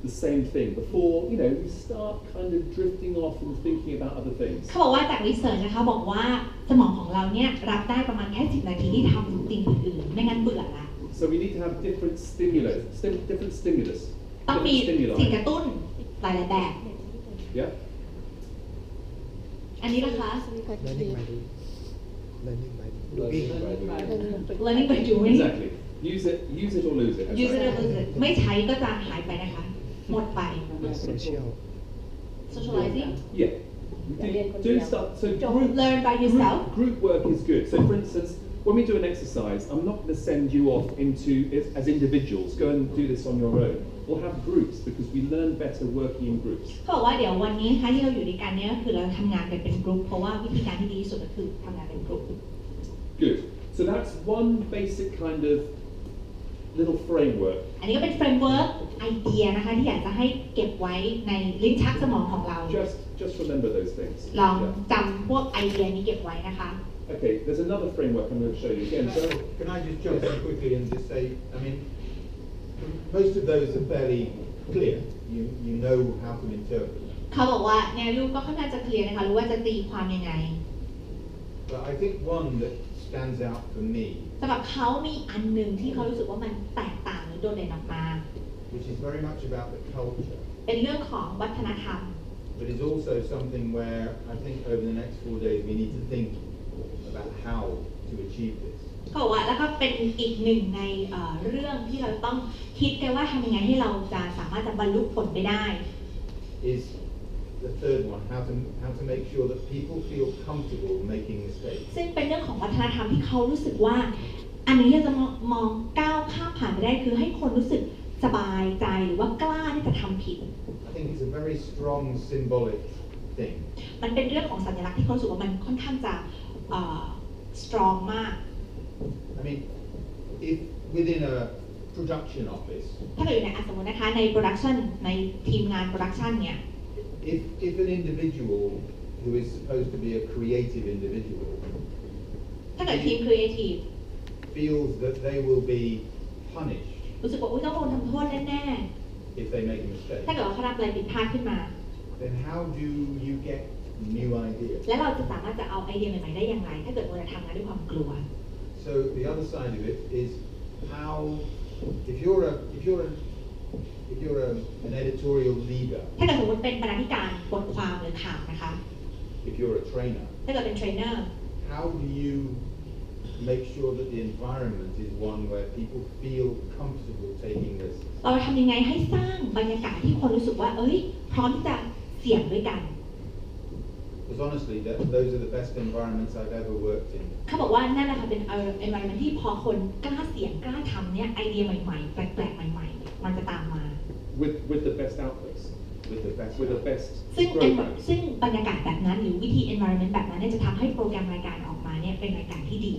the same thing before, we start kind of drifting off and thinking about other things. เขาบอกว่าจากรีเสิร์ชนะคะบอกว่าสมองของเราเนี่ยรับได้ประมาณแค่10 นาทีที่ทำสิ่งอื่นๆไม่งั้นเบื่อละ So we need to have different stimulus. ต้องมี Different สิ่ง stimuli. กระตุ้นหลายๆแบบ Yeah. อันนี้นะคะ learning by doing learning by doing Exactly. Use it or lose it. use it or lose it ไม่ใช้ก็จะหายไปนะคะ หมดไป social socializing Yeah. Do stuff. So don't learn by yourself group work is good. So for instance, when we do an exercise, I'm not going to send you off into as individuals. Go and do this on your own. We'll have groups because we learn better working in groups. เขาบอกว่าเดี๋ยววันนี้นะคะที่เราอยู่ด้วยกันเนี่ยก็คือเราทำงานกันเป็นกลุ่มเพราะว่าวิธีการที่ดีที่สุดก็คือทำงานเป็นกลุ่ม Good. So that's one basic kind of little framework. อันนี้ก็เป็นเฟรมเวิร์กไอเดียนะคะที่อยากจะให้เก็บไว้ในลิ้นชักสมองของเรา Just remember those things. ลอง Yeah. จำพวกไอเดียนี้เก็บไว้นะคะ Okay, there's another framework I'm going to show you again. So Can I just jump in quickly and just say, I mean, most of those are fairly clear. You know how to interpret them. เขาบอกว่าแนวรูปก็ค่อนข้างจะเคลียร์นะคะรู้ว่าจะตีความยังไง But I think one that stands out for me, สำหรับเขามีอันหนึ่งที่เขารู้สึกว่ามันแตกต่างหรือโดดเด่นออกมา which is very much about the culture, เป็นเรื่องของวัฒนธรรม but is also something where I think over the next 4 days we need to think about how to achieve this. เขาบอกว่าแล้วก็เป็นอีกหนึ่งในเรื่องที่เราต้องคิดกันว่าทำยังไงให้เราจะสามารถจะบรรลุผลไปได้ Is the third one, how to make sure that people feel comfortable making mistakes. ซึ่งเป็นเรื่องของวัฒนธรรมที่เขารู้สึกว่าอันนี้เราจะมองก้าวข้ามผ่านไปได้คือให้คนรู้สึกสบายใจหรือว่ากล้าที่จะทำผิด I think it's a very strong symbolic thing. มันเป็นเรื่องของสัญลักษณ์ที่เขารู้สึกว่ามันค่อนข้างจะstrong มาก I mean, if within a production office, ถ้าเกิดอยู่ในสมมตินะคะใน production ในทีมงาน production เนี่ย if an individual who is supposed to be a creative individual ถ้าเกิดทีม creative feels that they will be punished รู้สึกว่าต้องโดนทำโทษแน่ if they make a mistake, ๆถ้าเกิดว่าเขาทำอะไรผิดพลาดขึ้นมา then how do you get new ideas? และเราจะสามารถจะเอาไอเดียใหม่ๆได้อย่างไรถ้าเกิดเราทำงานด้วยความกลัว So the other side of it is how, if you're an editorial leader, ถ้าเกิดสมมติเป็นบรรณาธิการบทความหรือข่าวนะคะ if you're a trainer, ถ้าเกิดเป็นเทรนเนอร์ how do you make sure that the environment is one where people feel comfortable taking risks? เราทำยังไงให้สร้างบรรยากาศที่คนรู้สึกว่าพร้อมที่จะเสี่ยงด้วยกัน Because honestly, those are the best environments I've ever worked in. เขาบอกว่านั่นแหละค่ะเป็น environment ที่พอคนกล้าเสี่ยงกล้าทำเนี่ยไอเดียใหม่ๆแปลกๆใหม่ๆมันจะตามมา with the best outputs, with the best ซึ่ง programs. ซึ่งบรรยากาศแบบนั้นหรือวิธี environment แบบนั้นเนี่ยจะทำให้โปรแกรมรายการออกมาเนี่ยเป็นรายการที่ดี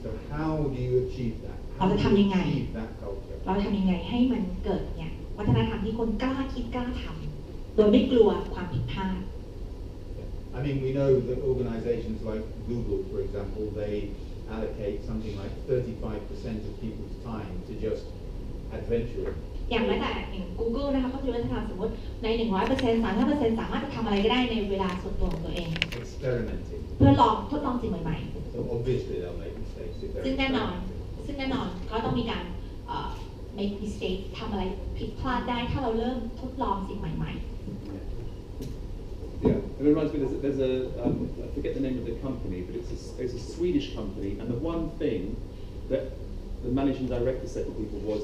So how do you achieve that? เราจะทำยังไง Achieve that culture. เราทำยังไงให้มันเกิดเนี่ยวัฒนธรรมที่คนกล้าคิดกล้าทำโดยไม่กลัวความผิดพลาด I mean, we know that organizations like Google, for example, they allocate something like 35% of people's time to just adventuring. อย่างแม้แต่อย่าง Google นะคะก็คือวัฒนธรรมสมมติใน 100% 35% สามารถจะทำอะไรก็ได้ในเวลาส่วนตัวของตัวเอง Experimenting. เพื่อทดลองสิ่งใหม่ So obviously they'll make mistakes if ๆ they're ซึ่งแน่นอน experimenting. ก็ต้องมีการmake mistake ทำอะไรผิดพลาดได้ถ้าเราเริ่มทดลองสิ่งใหม่ Yeah, it reminds me. There's a I forget the name of the company, but it's a Swedish company, and the one thing that the managing director said to people was,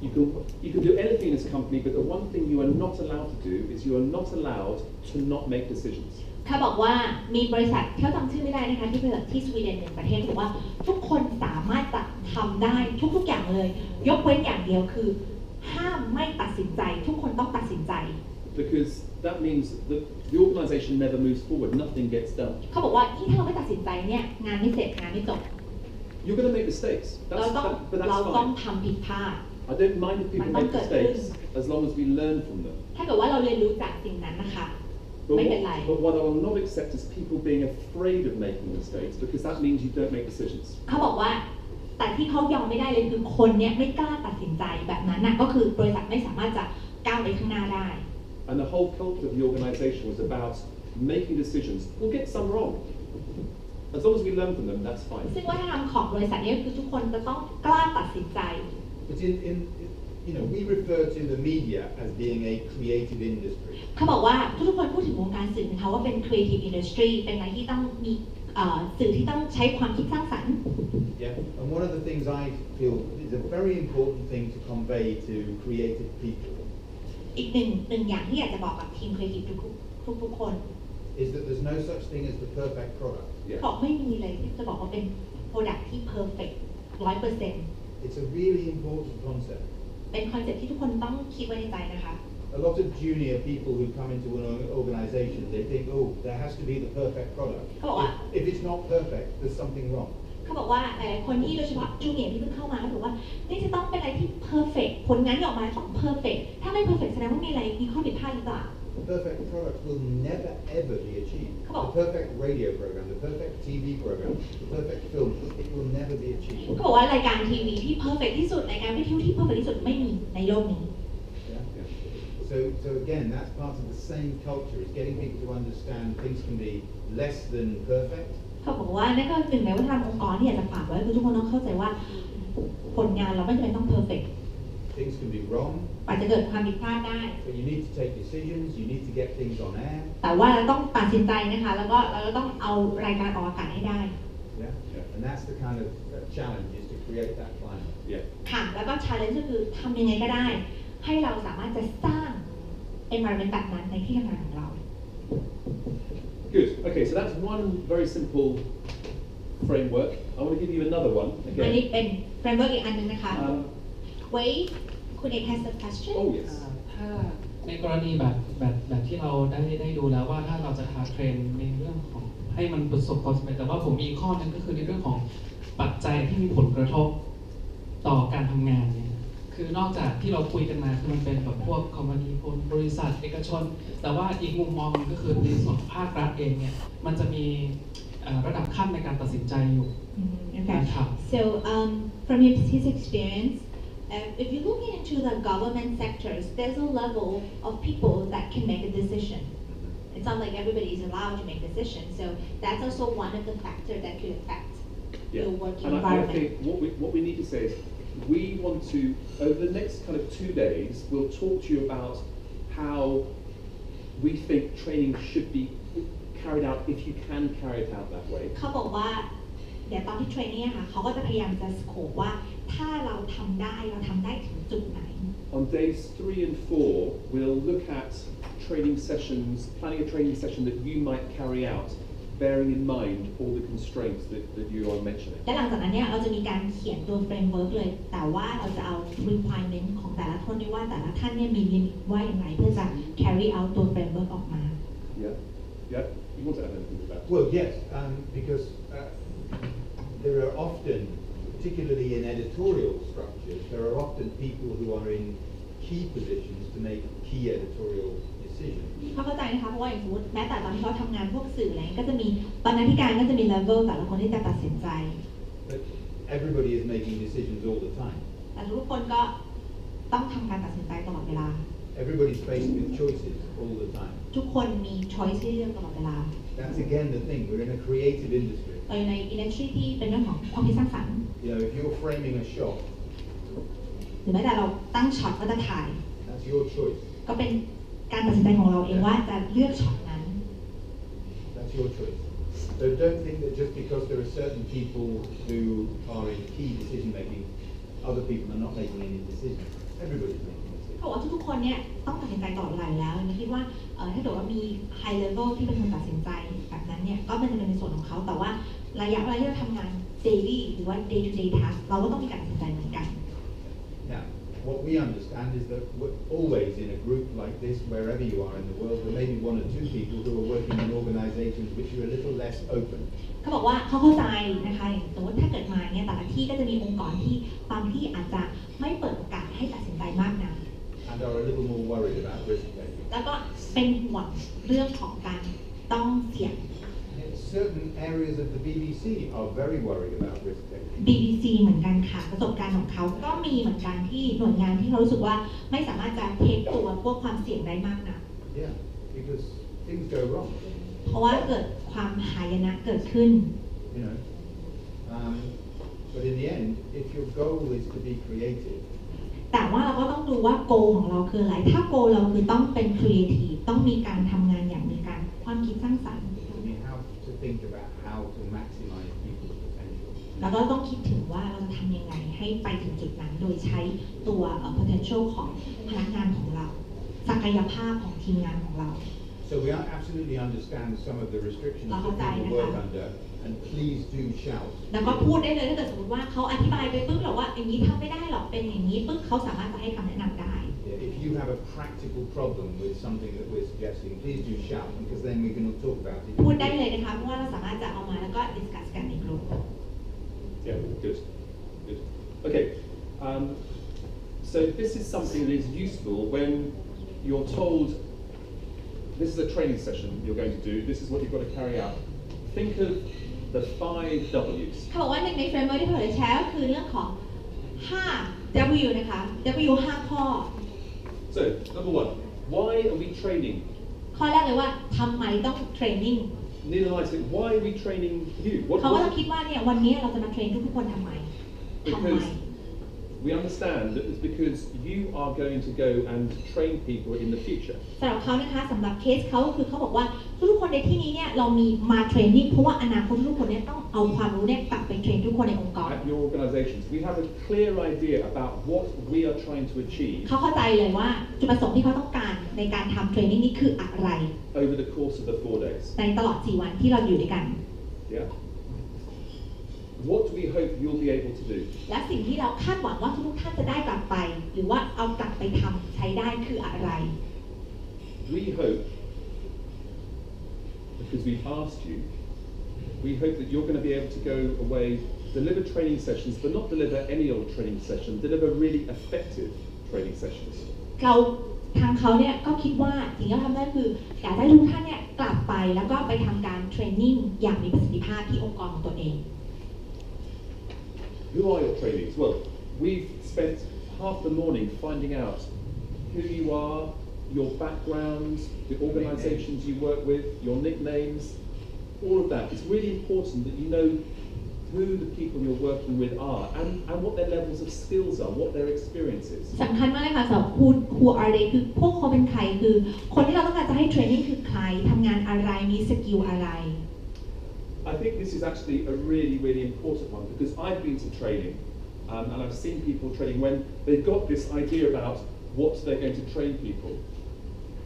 you can do anything in this company, but the one thing you are not allowed to do is you are not allowed to not make decisions. เขาบอกว่ามีบริษัทเขาจำชื่อไม่ได้นะคะที่บริษัทที่สวีเดนหนึ่งประเทศบอกว่าทุกคนสามารถจะทำได้ทุกๆอย่างเลยยกเว้นอย่างเดียวคือห้ามไม่ตัดสินใจทุกคนต้องตัดสินใจ Because that means that the organisation never moves forward, nothing gets done. เขาบอกว่าถ้าเราไม่ตัดสินใจเนี่ยงานไม่เสร็จงานไม่จบ You're going to make mistakes, but เรา that's ต้อง fine. ทำผิดพลาด I don't mind if people make mistakes as long as we learn from them. ถ้าเกิดว่าเราเรียนรู้จากสิ่งนั้นนะคะ But ไม่เป็นไร what I will not accept is people being afraid of making mistakes because that means you don't make decisions. เขาบอกว่าแต่ที่เขายอมไม่ได้เลยคือคนเนี่ยไม่กล้าตัดสินใจแบบนั้นน่ะก็คือบริษัทไม่สามารถจะก้าวไปข้างหน้าได้ And the whole culture of the organisation was about making decisions. We'll get some wrong. As long as we learn from them, that's fine. ซึ่งวัฒนธรรมของบริษัทนี้คือทุกคนจะต้องกล้าตัดสินใจ But we refer to the media as being a creative industry. เขาบอกว่าทุกคนพูดถึงวงการสื่อนะคะว่าเป็น creative industry เป็นอะไรที่ต้องมีสื่อที่ต้องใช้ความคิดสร้างสรรค์ Yeah, and one of the things I feel is a very important thing to convey to creative people อีกหนึ่งอย่างที่อยากจะบอกกับทีม creative ทุกคน is that there's no such thing as the perfect product. บอกไม่มีเลยที่จะบอกว่าเป็น product ที่ perfect 100% It's a really important concept. เป็นคอนเซ็ปต์ที่ทุกคนต้องคิดไว้ในใจนะคะ A lot of junior people who come into an organization, they think, oh, there has to be the perfect product. If it's not perfect, there's something wrong. เขาบอกว่าหลายๆคนที่โดยเฉพาะจูเนียร์ที่เพิ่งเข้ามาเขาบอกว่านี่จะต้องเป็นอะไรที่ perfect ผลงานที่ออกมาต้อง perfect ถ้าไม่ perfect แสดงว่ามีอะไรมีข้อผิดพลาดหรือเปล่า The perfect product will never ever be achieved. The perfect radio program, the perfect TV program, the perfect film, it will never be achieved. เขาบอกว่ารายการทีวีที่ perfect ที่สุดรายการวิทยุที่ perfect ที่สุดไม่มีในโลกนี้ So again, that's part of the same culture, is getting people to understand things can be less than perfect. เขาบอกว่านั่นก็หนึ่งในวัฒนธรรมองค์กรที่อยากจะฝากไว้คือทุกคนต้องเข้าใจว่าผลงานเราไม่จำเป็นต้อง perfect things can be wrong, อาจจะเกิดความผิดพลาดได้ but you need to take decisions, you need to get things on air. แต่ว่าเราต้องตัดสินใจนะคะแล้วก็เราต้องเอารายการออกอากาศให้ได้ And that's the kind of challenge, is to create that climate. ค่ะแล้วก็ challenge ก็คือทำยังไงก็ได้ ให้เราสามารถจะสร้าง environment แบบนั้นในที่ทำงานของเรา Good. Okay, so that's one very simple framework. I want to give you another one อัน again. นี้เป็น framework อีกอันหนึงนะคะ Wait คุณเอก has a question Oh yes. ถ้าในกรณีแบบที่เราได้ดูแล้วว่าถ้าเราจะหาเทรนด์ในเรื่องของให้มันประสบความสำเร็จแต่ว่าผมมีข้อนึงก็คือในเรื่องของปัจจัยที่มีผลกระทบต่อการทำงานเนี่ยคือนอกจากที่เราคุยกันมาคือมันเป็นแบบพวกคอมพานีบริษัทเอกชนแต่ว่าอีกมุมมองนึงก็คือในส่วนภาครัฐเองเนี่ยมันจะมีระดับขั้นในการตัดสินใจอยู่ นะครับ So from his experience if you're looking into the government sectors there's a level of people that can make a decision It's not like everybody is allowed to make decisions, so that's also one of the factors that could affect your working and environment. I think what we need to say is we want to, over the next kind of 2 days, we'll talk to you about how we think training should be carried out if you can carry it out that way. เขาบอกว่าเดี๋ยวตอนที่เทรนนิ่งค่ะเขาก็จะพยายามจะสโคปว่าถ้าเราทำได้ถึงจุดไหน On days 3 and 4, we'll look at training sessions, planning a training session that you might carry out, bearing in mind all the constraints that you are mentioning. และหลังจากนั้นเนี่ยเราจะมีการเขียนตัว framework เลยแต่ว่าเราจะเอา requirement ของแต่ละคนด้วยว่าแต่ละท่านเนี่ยมี limit ว่าอย่างไรเพื่อจะ carry out ตัว framework ออกมา Yeah. You want to add anything to that? Well, yes, because there are often, particularly in editorial structures, there are often people who are in key positions to make key editorial decisions. เขาเข้าใจนะคะเพราะว่าอย่างสมมติแม้แต่ตอนที่เขาทำงานพวกสื่ออะไรก็จะมีบรรณาธิการก็จะมี level แต่ละคนที่จะตัดสินใจ But everybody is making decisions all the time. แต่ทุกคนก็ต้องทำการตัดสินใจตลอดเวลา Everybody's faced with choices all the time. ทุกคนมี choice ที่เลือกตลอดเวลา That's again the thing. We're in a creative industry. เราอยู่ใน industry ที่เป็นเรื่องของความคิดสร้างสรรค์ You know, if you're framing a shot, หรือแม้แต่เราตั้งช็อตก็จะถ่าย that's your choice. ก็เป็นการตัดสินใจของเราเองว่าจะเลือกช็อตนั้น That's your choice. So don't think that just because there are certain people who are in key decision making, other people are not making any decisions. Everybody's making decisions. เพราะว่าทุกๆคนเนี่ยต้องตัดสินใจตลอดเวลาอยู่แล้วเราคิดว่าถ้าเกิดว่ามี high level ที่เป็นคนตัดสินใจแบบนั้นเนี่ยก็เป็นจะเป็นในส่วนของเขาแต่ว่าระยะเวลาที่เราทำงาน daily หรือว่า day to day task เราก็ต้องมีการตัดสินใจเหมือนกัน Now, what we understand is that we're always in a group like this, wherever you are in the world, there may be 1 or 2 people who are working in organizations which are a little less open. เขาบอกว่าเขาเข้าใจนะคะอย่างสมมติถ้าเกิดมาเนี่ยแต่ละที่ก็จะมีองค์กรที่บางที่อาจจะไม่เปิดโอกาสให้ตัดสินใจมากนัก And are a little more worried about risk taking. แล้วก็เป็นห่วงเรื่องของการต้องเสี่ยง Certain areas of the BBC are very worried about risk taking. BBC เหมือนกันค่ะประสบการณ์ของเขาก็มีเหมือนกันที่หน่วยงานที่เขารู้สึกว่าไม่สามารถจะเทคตัวพวกความเสี่ยงได้มากนัก Yeah, because things go wrong. เพราะว่าเกิดความหายนะเกิดขึ้น You know. But in the end, if your goal is to be creative, แต่ว่าเราก็ต้องดูว่าโกของเราคืออะไรถ้าโกเราคือต้องเป็นครีเอทีฟต้องมีการทำงานอย่างมีการความคิดสร้างสรรค์ you have to think about how to maximize people's potential. แล้วก็ต้องคิดถึงว่าเราจะทำยังไงให้ไปถึงจุดนั้นโดยใช้ตัว potential ของพนักงานของเราศักยภาพของทีมงานของเรา So we absolutely understand some of the restrictions that people work under, and please do shout. แล้วก็พูดได้เลยถ้าเกิดสมมติว่าเขาอธิบายไปปุ๊บหรอว่าอย่างนี้ทำไม่ได้หรอกเป็นอย่างนี้ปุ๊บเขาสามารถจะให้คำแนะนำได้ If you have a practical problem with something that we're suggesting, please do shout, because then we can all talk about it. พูดได้เลยนะคะเพราะว่าเราสามารถจะเอามาแล้วก็ discuss กันในกลุ่ม Yeah, good. Okay, so this is something that is useful when you're told this is a training session you're going to do, this is what you've got to carry out. Think of the 5 W's. เขาบอกว่าหนึ่งใน framework ที่เขาจะแชร์ก็คือเรื่องของ 5 W นะคะ W 5 ข้อ So, number 1, why are we training? ข้อแรกเลยว่าทำไมต้อง training Neil and I said, why are we training you? เขาก็จะคิดว่าเนี่ยวันนี้เราจะมาเทรนทุกๆคนทำไม Because we understand that it's because you are going to go and train people in the future. สำหรับเขานะคะสำหรับเคสเขาคือเขาบอกว่าทุกคนในที่นี้เนี่ยเรามีมาเทรนนิ่งเพราะว่าอนาคตทุกคนเนี่ยต้องเอาความรู้เนี่ยกลับไปเทรนทุกคนในองค์กร At your organizations, we have a clear idea about what we are trying to achieve เขาเข้าใจเลยว่าจุดประสงค์ที่เขาต้องการในการทำเทรนนิ่งนี้คืออะไร over the course of the 4 days. ในตลอด4 วันที่เราอยู่ด้วยกัน Yeah. What do we hope you'll be able to do? และสิ่งที่เราคาดหวังว่าทุกท่านจะได้กลับไปหรือว่าเอากลับไปทำใช้ได้คืออะไร We hope, because we've asked you, we hope that you're going to be able to go away, deliver training sessions, but not deliver any old training session, deliver really effective training sessions. เราทางเขาเนี่ยก็คิดว่าสิ่งที่เราทำได้คืออยากให้ทุกท่านเนี่ยกลับไปแล้วก็ไปทำการเทรนนิ่งอย่างมีประสิทธิภาพที่องค์กรของตัวเอง Who are your trainees? Well, we've spent half the morning finding out who you are, your background, the organizations you work with, your nicknames, all of that. It's really important that you know who the people you're working with are and what their levels of skills are, what their experience is. สำคัญมากเลยค่ะสำหรับ who are they คือพวกเขาเป็นใครคือคนที่เราต้องการจะให้เทรนนิ่งคือใครทำงานอะไรมีสกิลอะไร I think this is actually a really, really important one because I've been to training and I've seen people training when they've got this idea about what they're going to train people.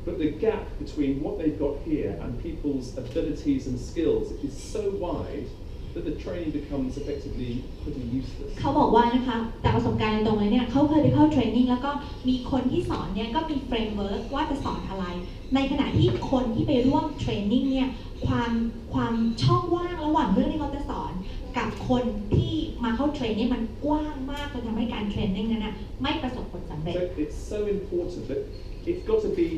But the gap between what they've got here and people's abilities and skills is so wide that the training becomes effectively pretty useless. เขาบอกว่านะคะจากประสบการณ์ตรงเลยเนี่ยเขาเคยไปเข้าเทรนนิ่งแล้วก็มีคนที่สอนเนี่ยก็มีเฟรมเวิร์กว่าจะสอนอะไรในขณะที่คนที่ไปร่วมเทรนนิ่งเนี่ยความช่องว่างระหว่างเรื่องที่เขาจะสอนกับคนที่มาเข้าเทรนนิ่งมันกว้างมากจนทำให้การเทรนนิ่งนั้นไม่ประสบผลสำเร็จ So it's so important that it's got to be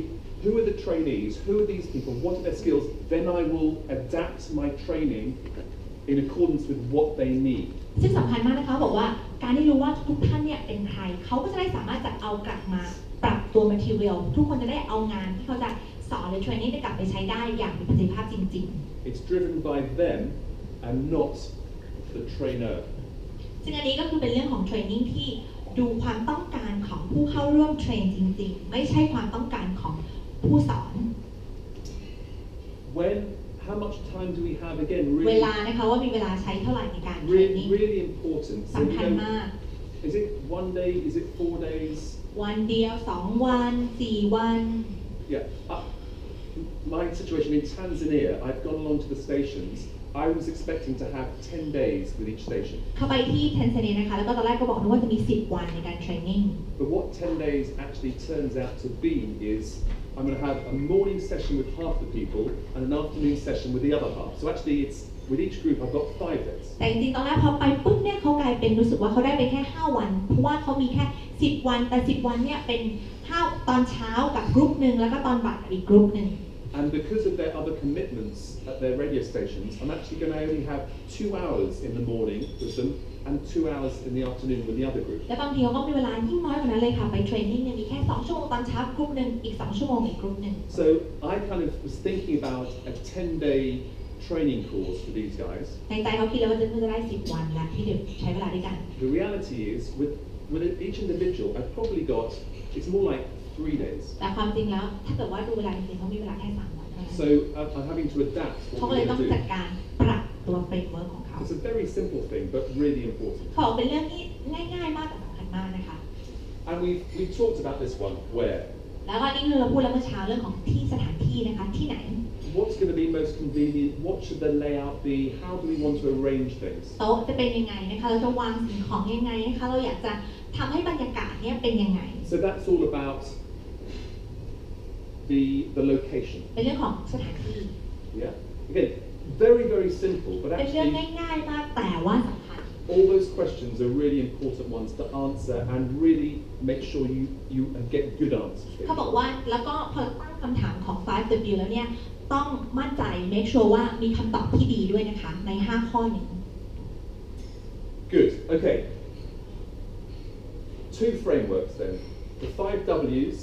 who are the trainees, who are these people, what are their skills, then I will adapt my training in accordance with what they need. ซึ่งสำคัญมากนะคะบอกว่าการที่รู้ว่าทุกท่านเนี่ยเป็นใครเขาก็จะได้สามารถจะเอากลับมาปรับตัว material ทุกคนจะได้เอางานที่เขาจะสอนหรือเทรนนิ่งได้กลับไปใช้ได้อย่างมีประสิทธิภาพจริงๆ It's driven by them and not the trainer. ซึ่งอันนี้ก็คือเป็นเรื่องของเทรนนิ่งที่ดูความต้องการของผู้เข้าร่วมเทรนจริงๆไม่ใช่ความต้องการของผู้สอน How much time do we have again? เวลานะคะว่ามีเวลาใช้เท่าไหร่ในการเทรนนิ่ง Really important. สำคัญมาก Is it 1 day? Is it 4 days? วันเดียว2 วัน4 วัน Yeah. My situation in Tanzania, I've gone along to the stations. I was expecting to have 10 days with each station. เข้าไปที่แทนซาเนียนะคะแล้วก็ตอนแรกก็บอกว่าจะมี10 วันในการเทรนนิ่ง But what 10 days actually turns out to be is I'm going to have a morning session with half the people and an afternoon session with the other half. So actually it's with each group I've got 5 days. แต่จริงๆตอนแรกพอไปปุ๊บเนี่ยเขากลายเป็นรู้สึกว่าเขาได้ไปแค่5 วันเพราะว่าเขามีแค่10 วันแต่10 วันเนี่ยเป็นตอนเช้ากับกรุ๊ปหนึ่งแล้วก็ตอนบ่ายอีกกรุ๊ปหนึ่ง And because of their other commitments at their radio stations, I'm actually going to only have 2 hours in the morning with them and 2 hours in the afternoon with the other group. และบางทีเขาก็มีเวลายิ่งน้อยกว่านั้นเลยค่ะไปเทรนนิ่งเนี่ยมีแค่2 ชั่วโมงตอนเช้ากรุ๊ปหนึ่งอีก2 ชั่วโมงอีกกรุ๊ปหนึ่ง So I kind of was thinking about a 10-day training course for these guys. ในใจเขาคิดแล้วว่าจะได้10 วันละที่เดี๋ยวใช้เวลาด้วยกัน The reality is with each individual, I've probably got, it's more like 3 days. แต่ความจริงแล้วถ้าเกิดว่าดูเวลาจริงๆเขามีเวลาแค่3 วันเท่านั้น So I'm having to adapt เขา what ก็เลย we're ต้อง going จั to ด do. การปรับตัวเฟรมเวิร์กของเขา It's a very simple thing, but really important. เขาบอกเป็นเรื่องที่ง่ายๆมากแต่สำคัญมากนะคะ And we talked about this one, where? แล้วก็นี่คือเราพูดแล้วเมื่อเช้าเรื่องของที่สถานที่นะคะที่ไหน What's going to be most convenient? What should the layout be? How do we want to arrange things? โต๊ะจะเป็นยังไงนะคะเราจะวางสิ่งของยังไงนะคะเราอยากจะทำให้บรรยากาศเนี่ยเป็นยังไง So that's all about the location. เป็นเรื่องของสถานที่ Yeah. Again, very, very simple, but เป็นเรื่อง actually ง่ายๆมากแต่ว่าสำคัญ all those questions are really important ones to answer and really make sure you get good answers. เขาบอกว่าแล้วก็พอตั้งคำถามของ 5W แล้วเนี่ยต้องมั่นใจ make sure ว่ามีคำตอบที่ดีด้วยนะคะใน5 ข้อนี้ Good. Okay. 2 frameworks then. The 5 W's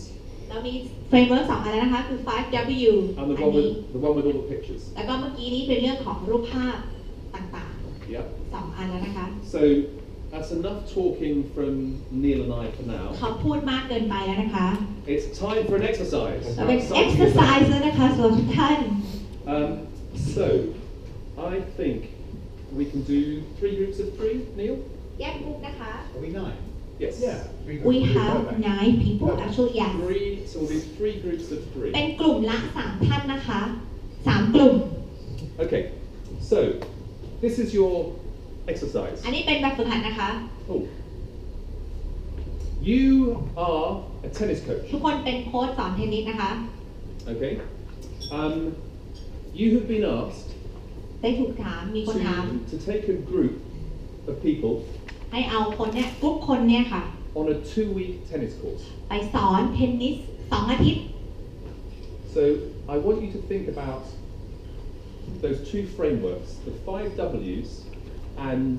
แล้วมีเฟรมเวิร์ก2 อันแล้วนะคะคือ 5W and อั the น one นี้ with all the pictures. แล้วก็เมื่อกี้นี้เป็นเรื่องของรูปภาพต่าง Yeah. ๆ2 อันแล้วนะคะ So That's enough talking from Neil and I for now. เขาพูดมากเกินไปแล้วนะคะ It's time for an exercise. เราเป็น exercise แล้วนะคะสำหรับทุกท่าน So, I think we can do 3 groups of 3, Neil? แยกกลุ่มนะคะ Are we 9? Yes. Yeah. 3 We groups. have 9 people actually yes 3, so we'll do 3 groups of เป็น 3. กลุ่มละ3ท่านนะคะ3กลุ่ม Okay, so this is your exercise. อันนี้เป็นแบบฝึกหัดนะคะ Oh. You are a tennis coach. ทุกคนเป็นโค้ชสอนเทนนิสนะคะ Okay. You have been asked ได้ถูกถามมีคนถาม to take a group of people ให้เอาคนเนี้ยกลุ่มคนเนี้ยค่ะ on a 2-week tennis course. ไปสอนเทนนิส2 อาทิตย์ So I want you to think about those 2 frameworks, the 5 W's and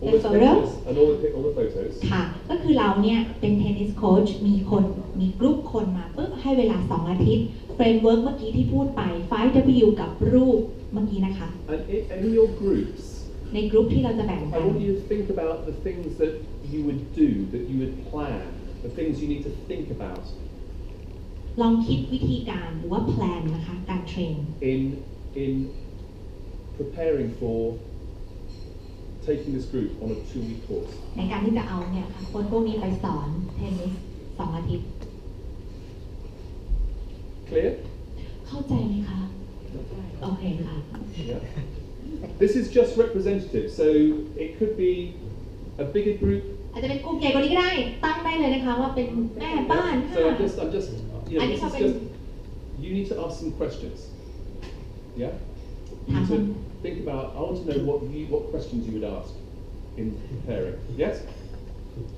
all the pictures and all the photos. ค่ะก็คือเราเนี่ยเป็นเทนนิสโค้ชมีกลุ่มคนมาปุ๊บให้เวลา2 อาทิตย์เฟรมเวิร์กเมื่อกี้ที่พูดไป 5W กับรูปเมื่อกี้นะคะ And in your groups, ในกลุ่มที่เราจะแบ่งกั I น want you to think about the things that you would do, that you would plan, the things you need to think about ลองคิดวิธีการหรือว่าแพลนนะคะการเทรน in preparing for taking this group on a 2-week course. ในการที่จะเอาเนี่ยค่ะคนพวกนี้ไปสอนเทนนิส2 อาทิตย์ Clear? เข้าใจไหมคะ โอเคค่ะ Yeah. This is just representative, so it could be a bigger group. อาจจะเป็นกลุ่มใหญ่กว่านี้ก็ได้ ตั้งได้เลยนะคะว่าเป็นแม่บ้าน So I'm just, you know, this is just, you need to ask some questions. Yeah? You need to think about, I want to know what questions you would ask in preparing. Yes?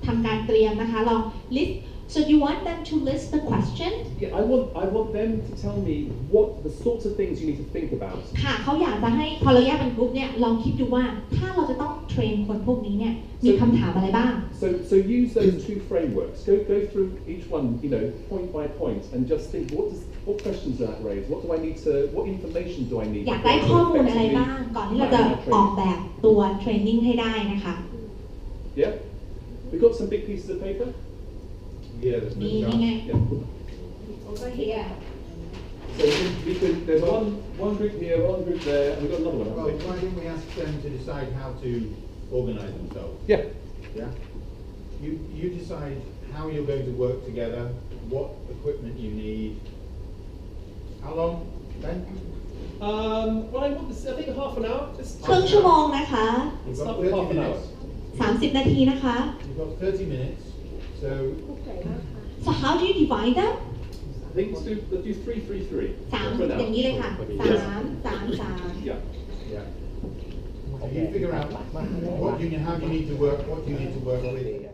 ทำการเตรียมนะคะลอง list so you want them to list the question Yeah, I want them to tell me what the sorts of things you need to think about. ค่ะเขาอยากจะให้พอเราแยกเป็นกลุ่มเนี่ยลองคิดดูว่าถ้าเราจะต้องเทรนคนพวกนี้เนี่ยมีคำถามอะไรบ้าง So use those 2 frameworks. Go through each one, you know, point by point, and just think what questions does that raise? What information do I need? อยากได้ข้อมูลอะไรบ้างก่อนที่เราจะออกแบบตัวเทรนนิ่งให้ได้นะคะ Yeah? We've got some big pieces of paper. Yeah, there's มี no นี่ไง chance. Yeah. over here So there's one group here, one group there, and we've got another one, Well, haven't why don't we ask them to decide how to organise themselves? we? Yeah. Yeah? You decide how you're going to work together, what equipment you need. How long, Ben? Well, I want this, I think half an hour. Just ครึ่งชั่วโมงนะคะ You've start got with 30 half an hour. minutes. 30 นาทีนะคะ You've got 30 minutes. So so how do you divide them I think let's do 3, 3, 3. 3 For now. อย่างนี้เลยค่ะ 3 Yeah. yeah. So you figure out what how you need to work, what you need to work with.